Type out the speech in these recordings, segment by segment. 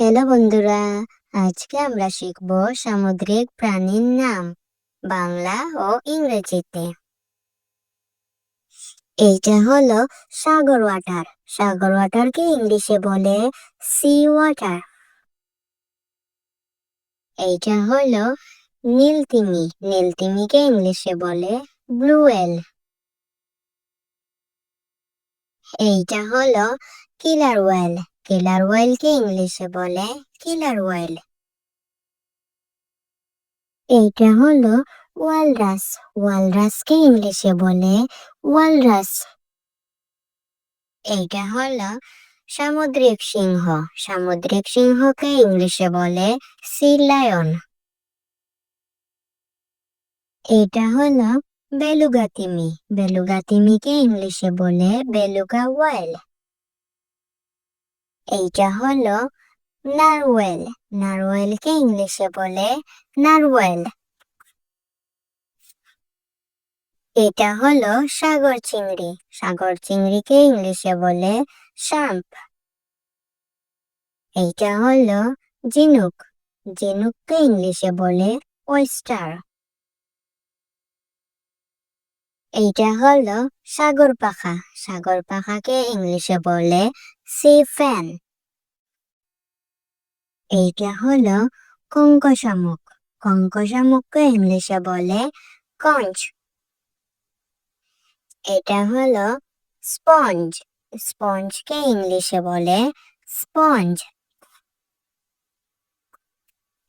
Hello বন্ধুরা, আজকে আমরা শিখব সামুদ্রিক প্রাণীর নাম বাংলা ও ইংরেজিতে। এইটা হলো সাগর ওয়াটার। সাগর ওয়াটারকে ইংলিশে বলে সি ওয়াটার। এইটা হলো নীলতিমি। নীলতিমিকে ইংলিশে বলে ব্লু হোয়েল। এইটা হলো কিলার ওয়েল। কিলার ওয়েলকে ইংলিশে বলে কিলার ওয়েল। এইটা হলো ওয়ালরাস। ওয়ালরাসকে ইংলিশে বলে ওয়ালরাস। এইটা হলো সামুদ্রিক সিংহ। সামুদ্রিক সিংহকে ইংলিশে বলে সি লায়ন। এইটা হলো বেলুগা তিমি। বেলুগা তিমিকে ইংলিশে বলে বেলুগা ওয়েল। এইটা হলো নারওয়েল। নারওয়েলকে ইংলিশে বলে নারওয়েল। এটা হলো সাগর চিংড়ি। সাগর চিংড়িকে ইংলিশে বলে শার্প। এইটা হলো ঝিনুক। ঝিনুককে ইংলিশে বলে ওয়েস্টার। এইটা হলো সাগর পাখা। সাগর পাখাকে ইংলিশে বলে সি ফ্যান। এইটা হলো কঙ্ক শামুক। কঙ্ক শামুককে ইংলিশে বলে কঞ্চ। এটা হলো স্পঞ্জ। স্পঞ্জকে ইংলিশে বলে স্পঞ্জ।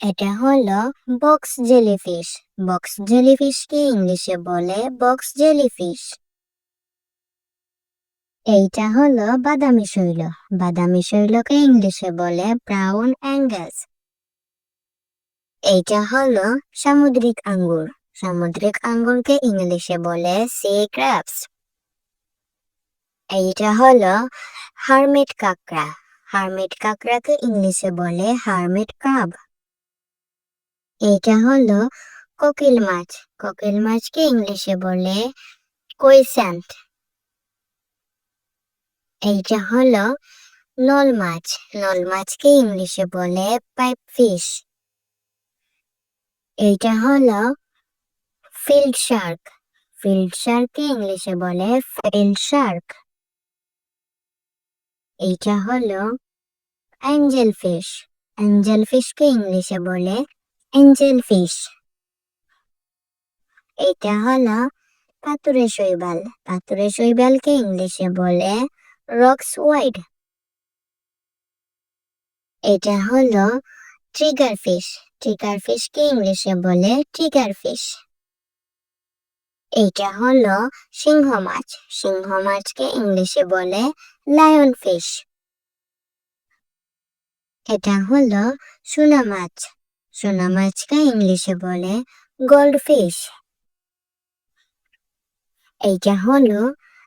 এটা হলো বক্স জেলিফিশ। বক্স জেলিফিশকে ইংলিশে বলে বক্স জেলিফিশ। এইটা হলো বাদামি শৈল। বাদামি শৈলকে ইংলিশে বলে ব্রাউন অ্যাঙ্গেলস। এইটা হলো সামুদ্রিক আঙ্গুর। সামুদ্রিক আঙ্গুরকে ইংলিশে বলে সি ক্র্যাবস। এইটা হলো হারমিট কাঁকড়া। হারমিট কাঁকড়াকে ইংলিশে বলে হারমিট ক্রাব। এইটা হলো কোকিল মাছ। কোকিল মাছকে ইংলিশে বলে কোয়েস্যান্ট। এইটা হলো নল মাছ। নল মাছকে ইংলিশে বলে পাইপ ফিশ। এইটা হলো ফিল্ড শার্ক। ফিল্ড শার্ককে ইংলিশে বলে ফিল্ড শার্ক। এইটা হলো অ্যাঞ্জেল ফিশ। অ্যাঞ্জেল ফিশকে ইংলিশে বলে অ্যাঞ্জেল ফিশ। এটা হলো পাতুরে শৈবাল। পাতুরে শৈবালকে ইংলিশে বলে রক্স ওয়াইড। এটা হলো ট্রিগার ফিশ। ট্রিগার ফিশকে ইংলিশে বলে ট্রিগার ফিশ। এইটা হলো সিংহ মাছ। সিংহ মাছকে ইংলিশে বলে লায়ন ফিশ। এটা হলো সোনা মাছ। সোনা মাছকে ইংলিশে বলে গোল্ড ফিশ। এইটা হলো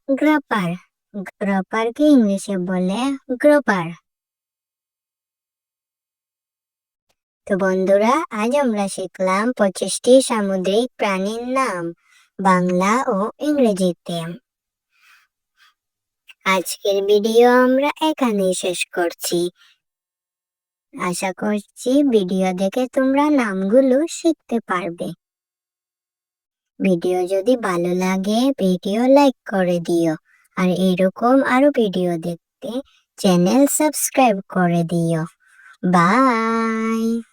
গ্রাপার। গ্রাপারকে ইংলিশে বলে গ্রোপার। তো বন্ধুরা, আজ আমরা শিখলাম 25টি সামুদ্রিক প্রাণীর নাম বাংলা ও ইংরেজিতে। আজকের ভিডিও আমরা এখানেই শেষ করছি। আশা করছি ভিডিও দেখে তোমরা নামগুলো শিখতে পারবে। ভিডিও যদি ভালো লাগে ভিডিও লাইক করে দিও, আর এরকম আরো ভিডিও দেখতে চ্যানেল সাবস্ক্রাইব করে দিও। বাই।